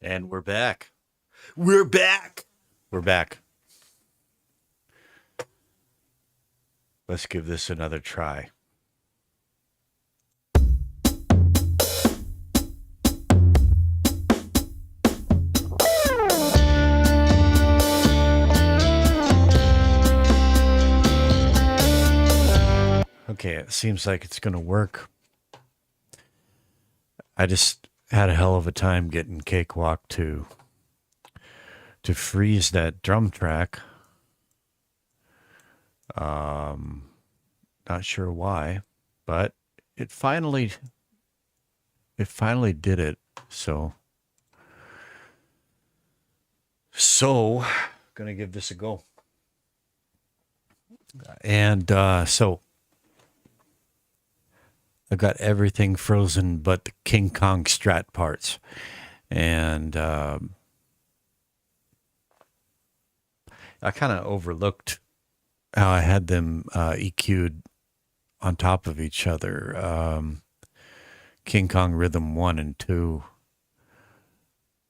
And we're back. We're back. We're back. Let's give this another try. Okay, it seems like it's going to work. I just had a hell of a time getting Cakewalk to freeze that drum track. Not sure why, but it finally did it. So gonna give this a go. And so I've got everything frozen but the King Kong Strat parts. And I kind of overlooked how I had them EQ'd on top of each other. King Kong Rhythm 1 and 2.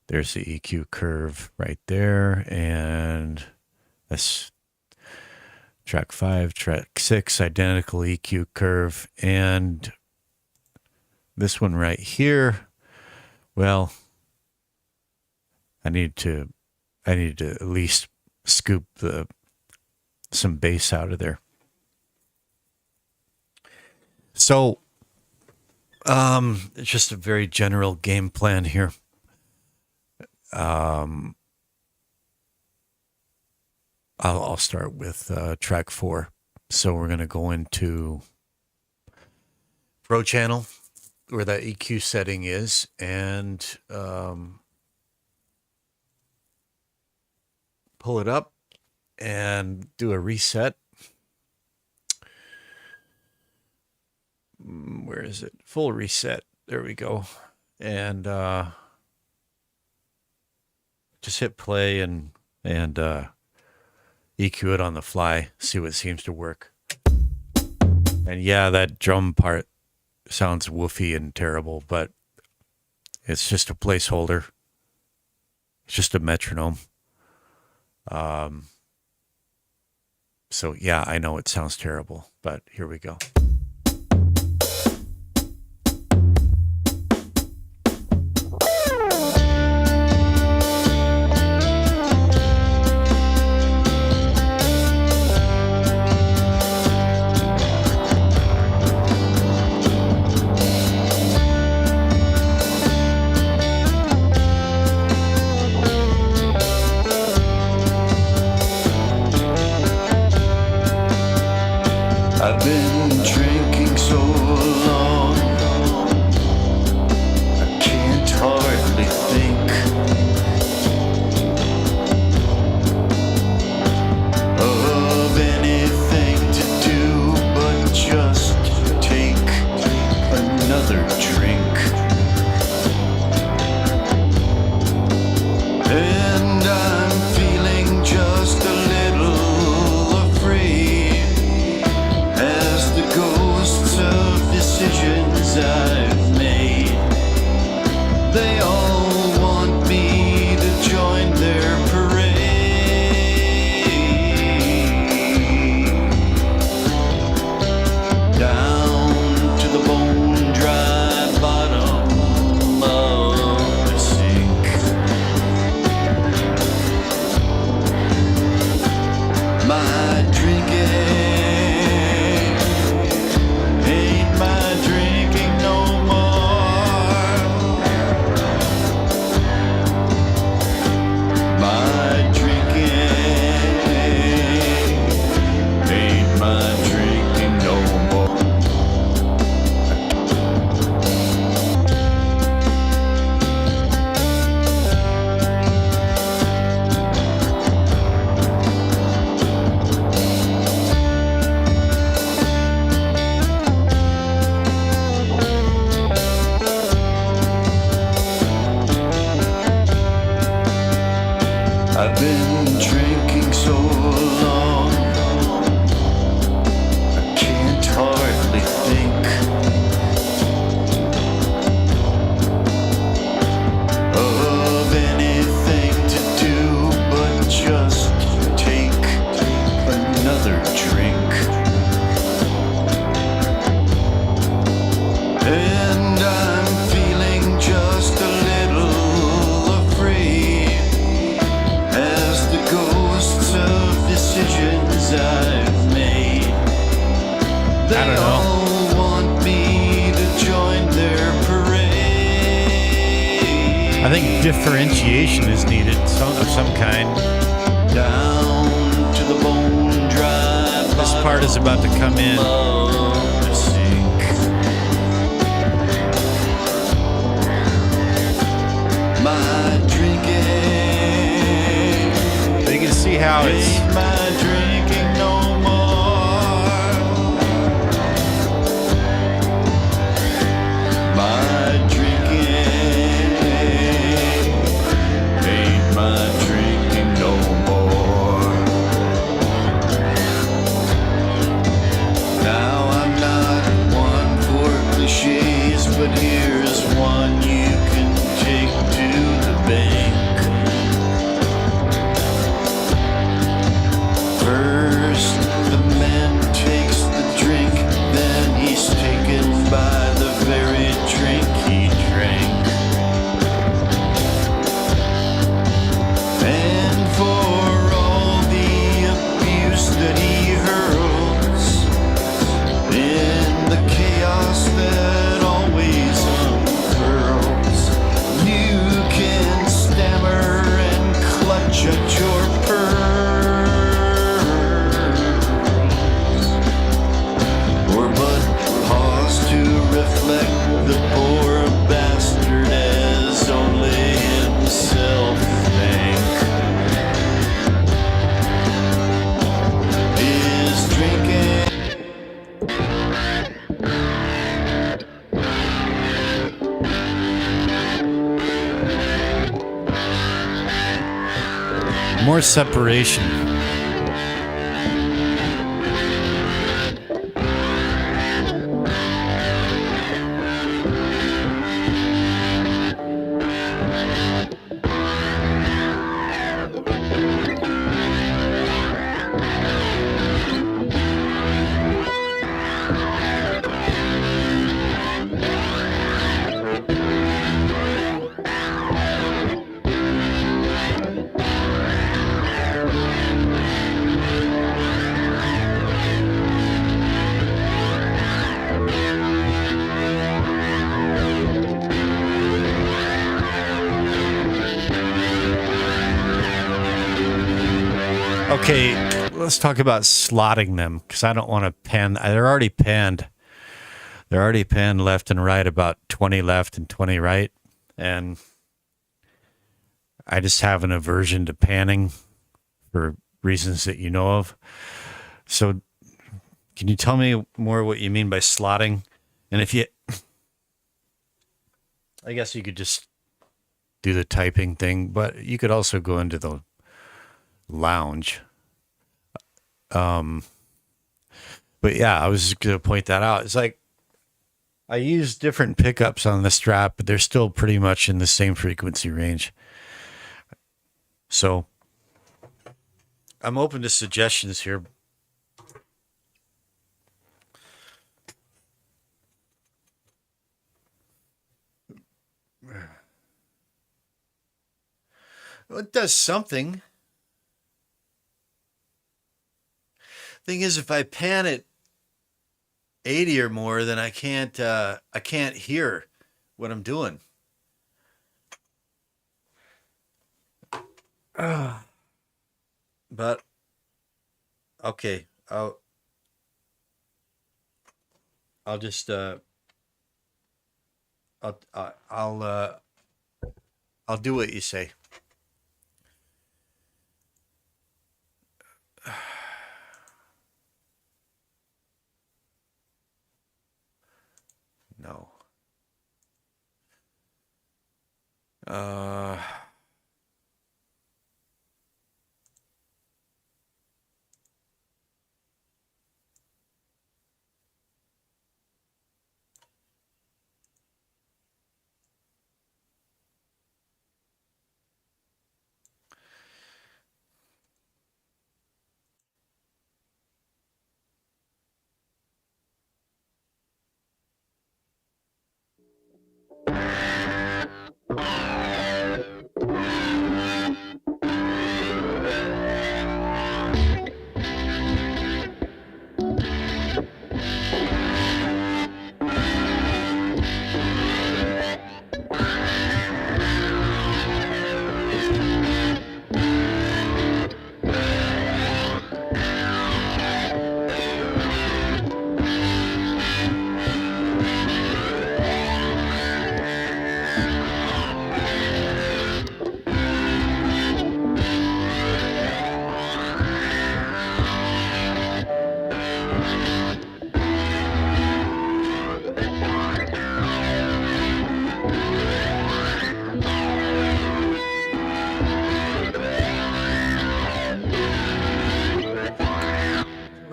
There's the EQ curve right there. And that's track 5, track 6, identical EQ curve. And this one right here, well, I need to at least scoop some bass out of there. So, it's just a very general game plan here. I'll start with track 4. So we're going to go into Pro Channel, where that EQ setting is, and pull it up and do a reset. Where is it? Full reset. There we go. And just hit play and EQ it on the fly. See what seems to work. And yeah, that drum part sounds woofy and terrible, but it's just a placeholder. It's just a metronome. So yeah, I know it sounds terrible, but here we go. I've been drinking so long, I can't hardly think of anything to do but just take another drink. And I'm feeling just a little afraid as the ghosts of decision differentiation is needed of some kind. Down to the bone dry. This part is about to come in. Of the sink. My drinking. You can see how it's Ain't my drinking no more. My drinking ain't my drinking no more. Now I'm not one for cliches, but here's one you can take to the bank. First, the man takes the drink, then he's taken by the very drink he drank. And for all the abuse that he hurls, in the chaos that always unfurls, you can stammer and clutch at your pearls. Or but pause to reflect the poor bastard as only himself think is drinking. more separation. Okay, let's talk about slotting them because I don't want to pan. They're already panned. They're already panned left and right, about 20 left and 20 right. And I just have an aversion to panning for reasons that you know of. So can you tell me more what you mean by slotting? And if you, I guess you could just do the typing thing, but you could also go into the lounge. But yeah, I was just going to point that out. It's like I use different pickups on the Strat, but they're still pretty much in the same frequency range. So I'm open to suggestions here. Well, it does something. Thing is, if I pan it 80 or more, then I can't hear what I'm doing. But okay, I'll just I'll do what you say. No.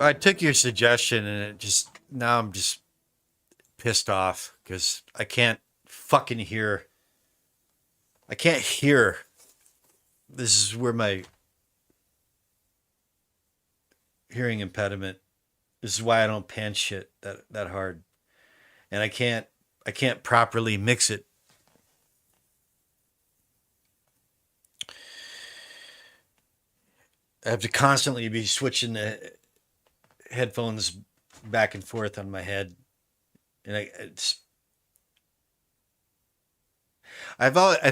I took your suggestion and it just now I'm just pissed off because I can't fucking hear. I can't hear. This is where my hearing impediment. This is why I don't pan shit that hard, and I can't properly mix it. I have to constantly be switching the headphones back and forth on my head, and I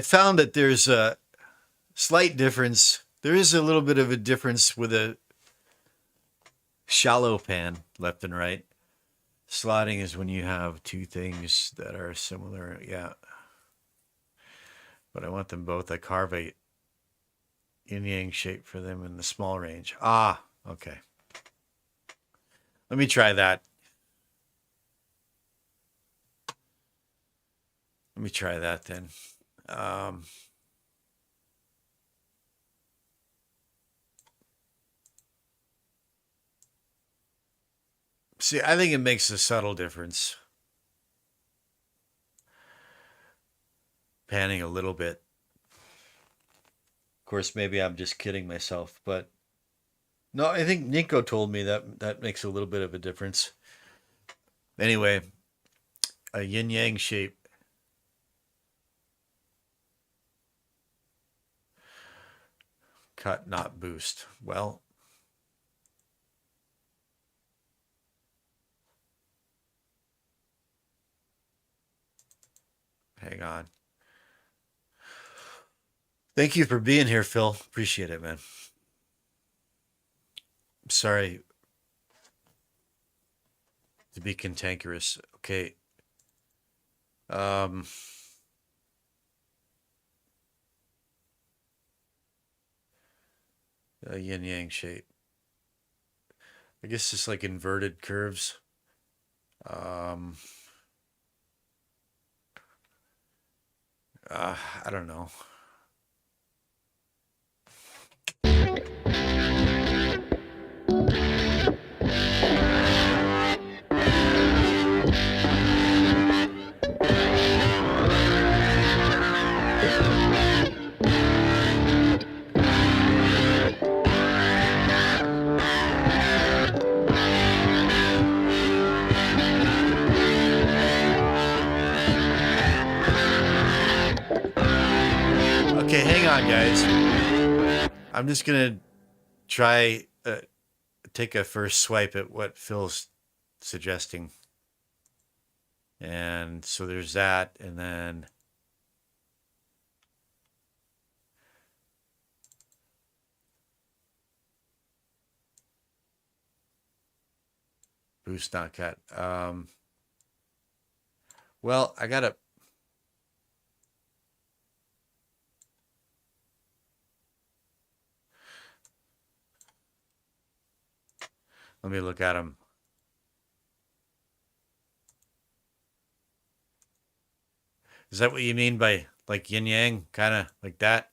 found that there's a slight difference. There is a little bit of a difference with a shallow pan, left and right. Slotting is when you have two things that are similar, yeah. But I want them both. I carve a yin yang shape for them in the small range. Ah, okay. Let me try that. Let me try that then. See, I think it makes a subtle difference. Panning a little bit. Of course, maybe I'm just kidding myself, but no, I think Nico told me that makes a little bit of a difference. Anyway, a yin yang shape. Cut, not boost. Well, hang on. Thank you for being here, Phil. Appreciate it, man. Sorry to be cantankerous. Okay. A yin yang shape. I guess it's like inverted curves. I don't know. Okay, hang on, guys. I'm just gonna try take a first swipe at what Phil's suggesting, and so there's that, and then boost not cut. Well, I gotta. Let me look at them. Is that what you mean by like yin yang, kind of like that?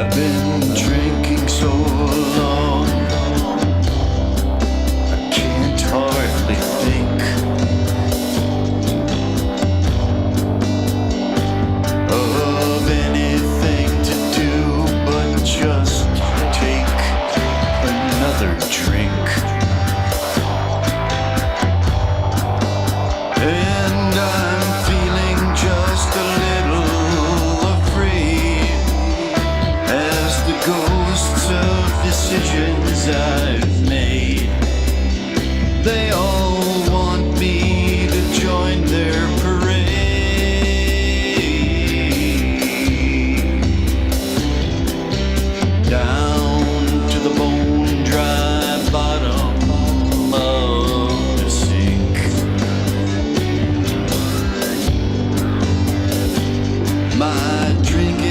I've been drinking so long, I can't hardly think of anything to do but just take another drink. And I'm feeling just a little afraid as the ghosts of decisions I've made, they all want me to join their parade. Down to the bone dry bottom of the sink. My drinking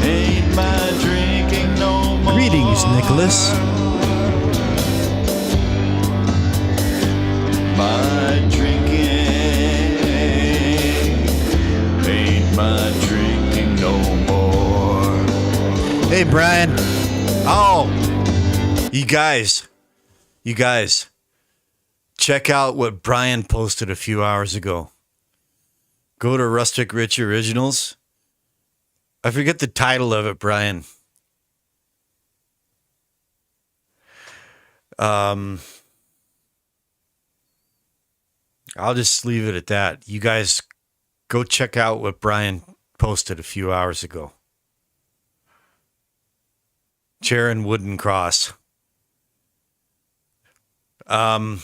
ain't my drinking no more. Greetings, Nicholas. My drinking ain't my drinking no more. Hey, Brian. Oh, you guys, check out what Brian posted a few hours ago. Go to Rustic Rich Originals. I forget the title of it, Brian. I'll just leave it at that. You guys go check out what Brian posted a few hours ago. Chair and wooden cross. I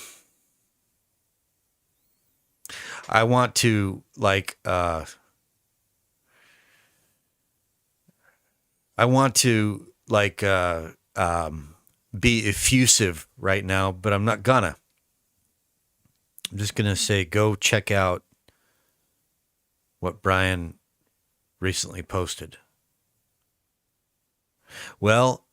want to be effusive right now, but I'm not gonna. I'm just gonna say go check out what Brian recently posted. Well,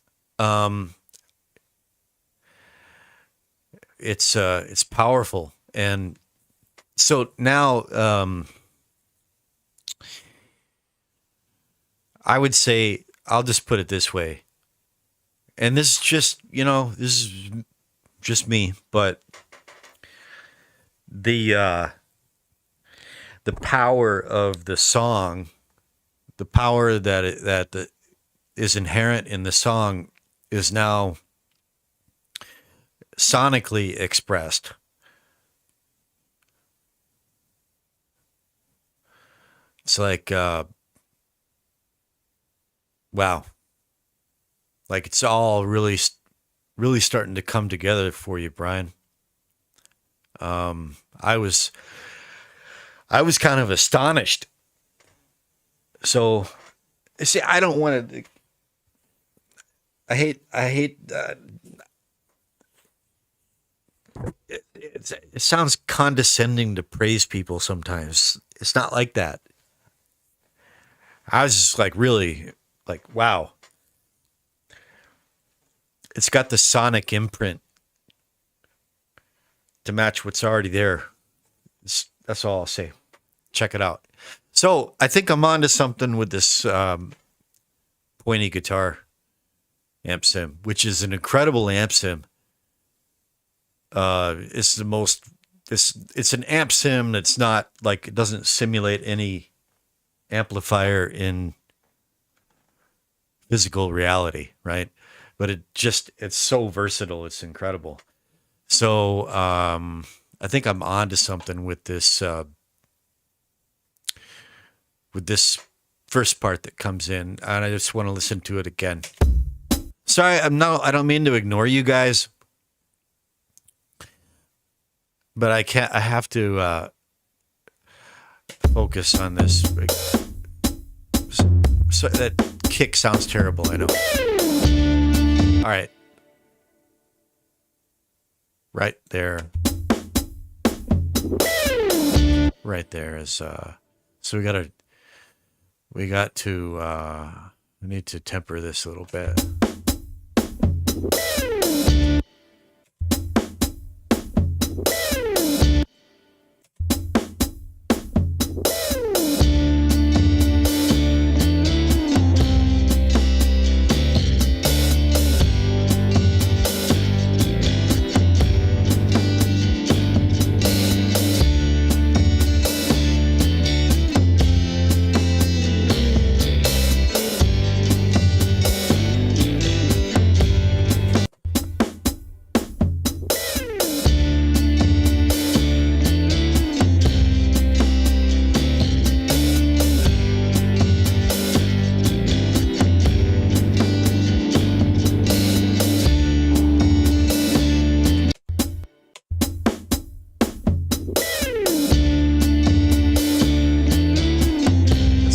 it's powerful, and so now I would say, I'll just put it this way, and this is just, this is just me, but the power of the song, the power that is inherent in the song is now sonically expressed. It's like, wow. Like it's all really starting to come together for you, Brian. I was kind of astonished. So, see, I don't want to. I hate. It sounds condescending to praise people sometimes. It's not like that. I was just like, really, like, wow. It's got the sonic imprint to match what's already there. That's all I'll say. Check it out. So I think I'm on to something with this pointy guitar amp sim, which is an incredible amp sim. It's an amp sim that's not like, it doesn't simulate any amplifier in physical reality, right? But it's so versatile. It's incredible. So I think I'm on to something with this first part that comes in, and I just want to listen to it again. Sorry, I don't mean to ignore you guys, but I have to focus on this. So that kick sounds terrible, I know. All right. Right there. Right there is so we need to temper this a little bit.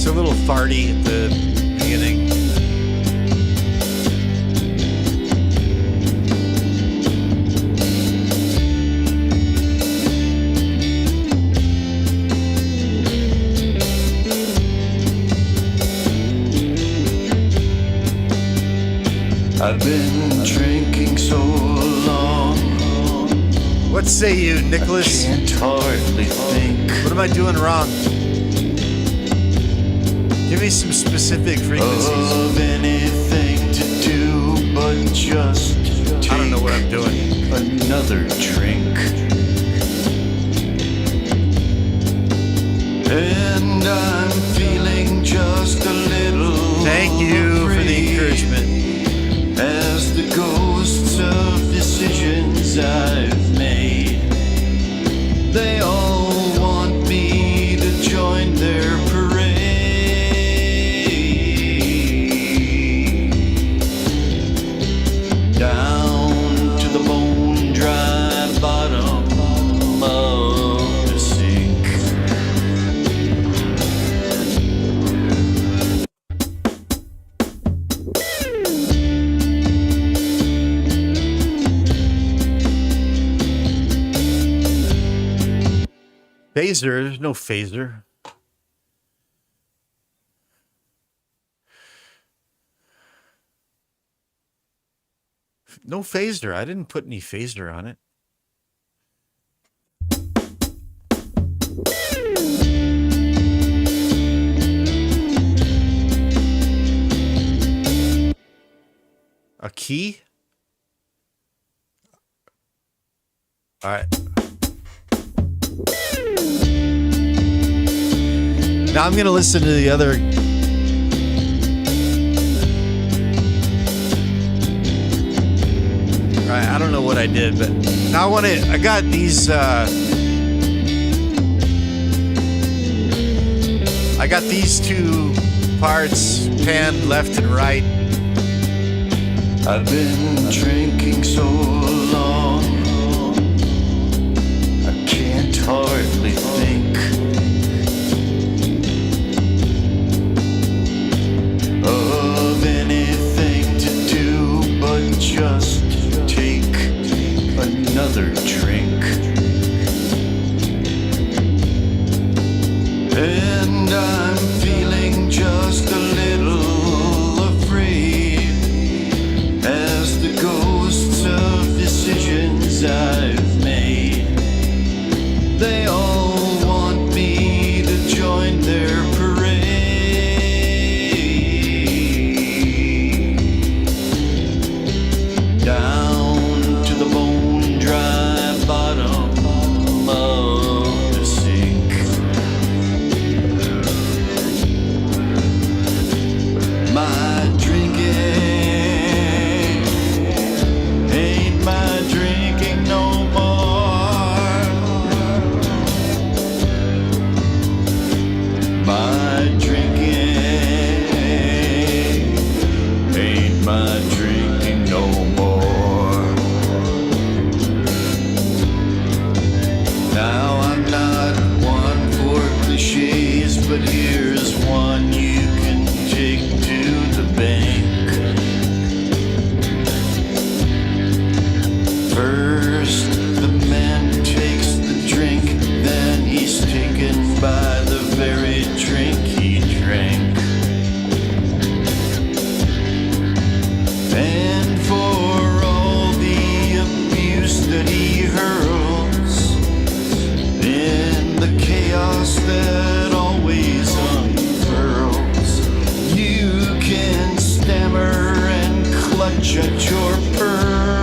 It's a little farty at the beginning. I've been drinking so long. What say you, Nicholas? I can't hardly think. What am I doing wrong? Give me some specific frequencies. Of anything to do but just take I don't know what I'm doing. another drink. And I'm feeling just a little Thank you for the encouragement. as the ghosts of decisions I've made. They all want me to join their parade. Down to the bone dry bottom of the sink. Phaser? There's no phaser. No phaser. I didn't put any phaser on it. A key? All right. Now I'm going to listen to the other. All right, I don't know what I did, but now I got these, I got these two parts panned left and right. I've been drinking so long, I can't hardly think of anything to do but just take another drink. And I'm feeling just a little afraid as the ghosts of decisions I've made. They all want me to join their parade. Down to the bone dry bottom of the sink. My drinking ain't my drinking no more. My drinking ain't my drinking no more. Now I'm not one for cliches, but here's one you can take to the bank. First, the man takes the drink, then he's taken by the very drink he drank. And for all the abuse that he hurls, in the chaos that always unfurls, you can stammer and clutch at your pearls,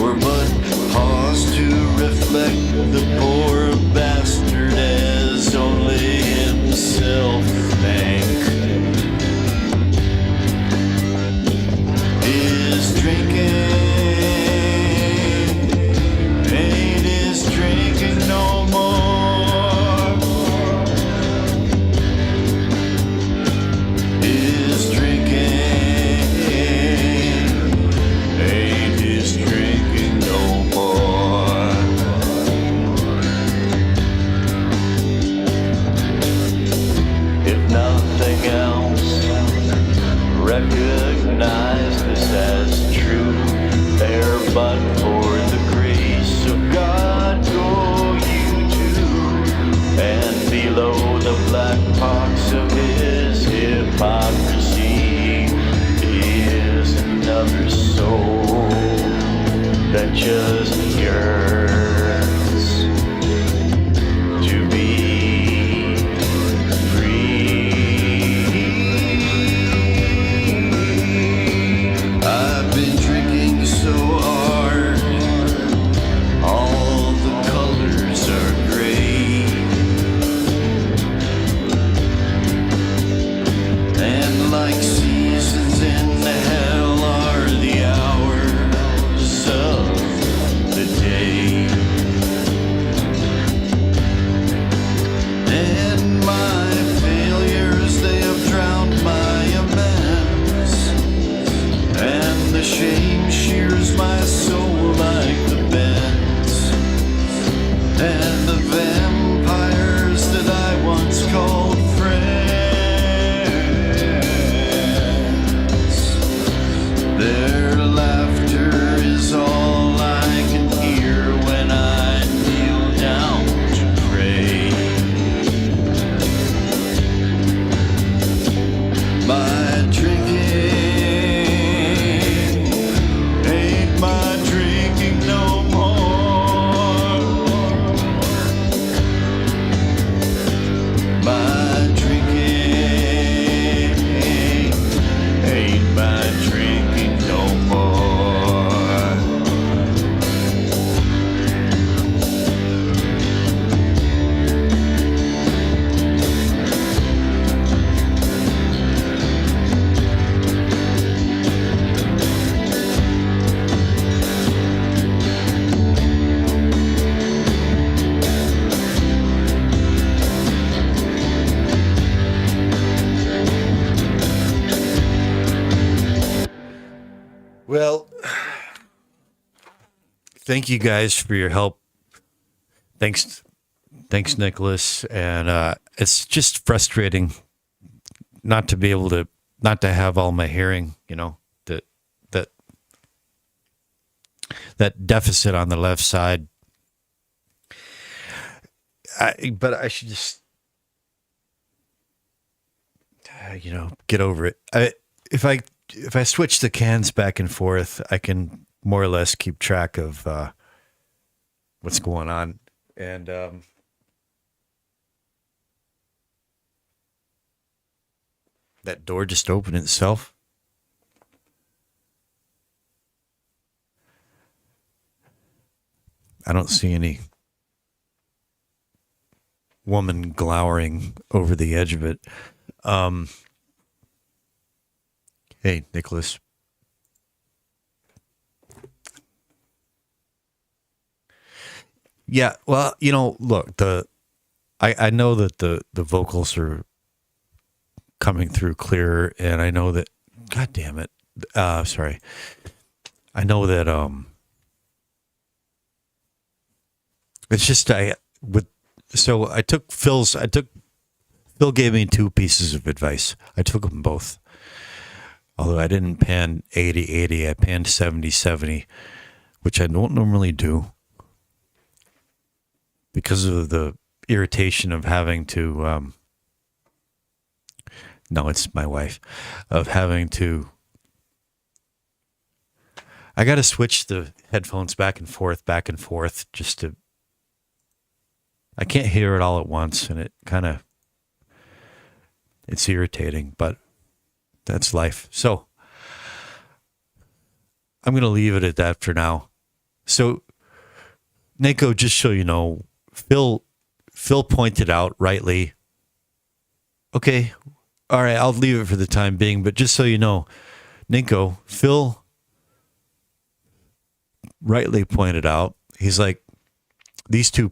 or but pause to reflect the poor bastard as only himself thank. His drinking ain't his drinking no more. His drinking ain't his drinking no more. and the vampires that I once called friends. Their laughter is all I can hear when I kneel down to pray. My drinking ain't my drinking no more. My drinking ain't my drinking no more. Well, thank you guys for your help. Thanks, Nicholas. And it's just frustrating not to be able to, not to have all my hearing. You know, that deficit on the left side. But I should just, get over it. If I switch the cans back and forth, I can more or less keep track of what's going on. And that door just opened itself. I don't see any woman glowering over the edge of it. Hey, Nicholas. Yeah, well, look, I know that the vocals are coming through clearer, and I know that, God damn it, sorry. I know that it's just Phil gave me 2 pieces of advice. I took them both. Although I didn't pan 80-80, I panned 70-70, which I don't normally do because of the irritation of having to, no, it's my wife, of having to, I got to switch the headphones back and forth just to, I can't hear it all at once, and it's irritating, but that's life. So I'm going to leave it at that for now. So, Nico, just so you know, Phil pointed out rightly. Okay, all right, I'll leave it for the time being. But just so you know, Nico, Phil rightly pointed out. He's like, these two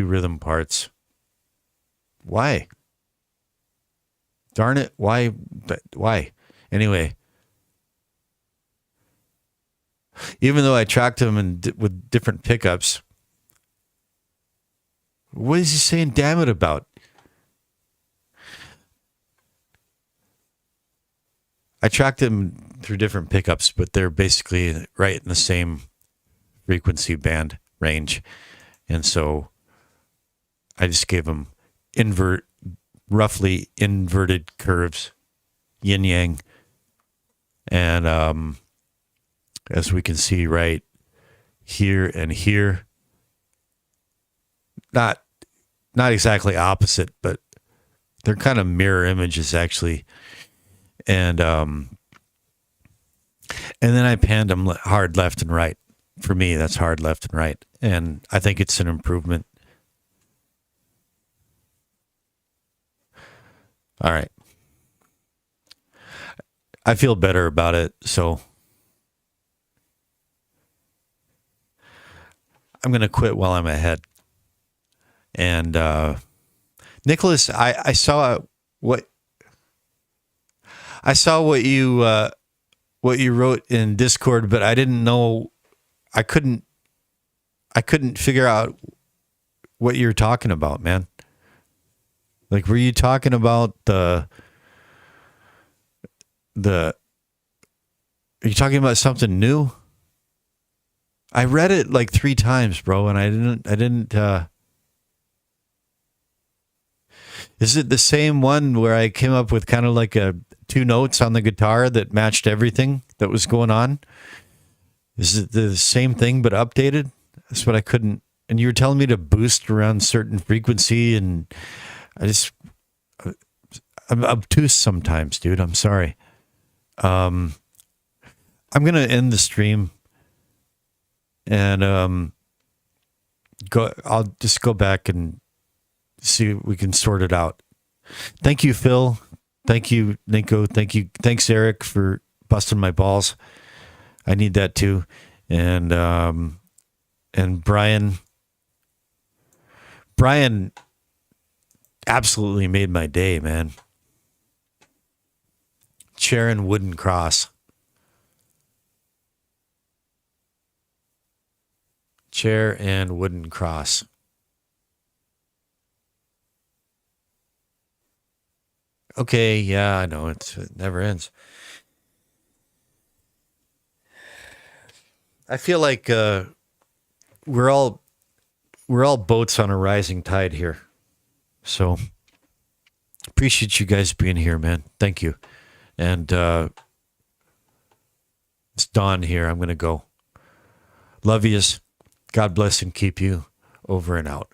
rhythm parts. Why? Darn it! Why? Anyway, even though I tracked him with different pickups, what is he saying? Damn it! About? I tracked him through different pickups, but they're basically right in the same frequency band range, and so I just gave him roughly inverted curves, yin yang, and as we can see right here and here, not exactly opposite, but they're kind of mirror images actually, and then I panned them hard left and right. For me, that's hard left and right, and I think it's an improvement. All right. I feel better about it, so I'm going to quit while I'm ahead. And Nicholas, I saw what you wrote in Discord, but I didn't know. I couldn't figure out what you're talking about, man. Like, were you talking about the? Are you talking about something new? I read it like 3 times, bro, and I didn't. Is it the same one where I came up with kind of like 2 notes on the guitar that matched everything that was going on? Is it the same thing but updated? That's what I couldn't. And you were telling me to boost around certain frequency, and I'm obtuse sometimes, dude. I'm sorry. I'm gonna end the stream, and I'll just go back and see if we can sort it out. Thank you, Phil. Thank you, Nico. Thanks, Eric, for busting my balls. I need that too. And Brian absolutely made my day, man. Chair and wooden cross. Chair and wooden cross. Okay, yeah, I know it never ends. I feel like we're all boats on a rising tide here. So appreciate you guys being here, man. Thank you. And it's dawn here. I'm gonna go. Love yous. God bless and keep you. Over and out.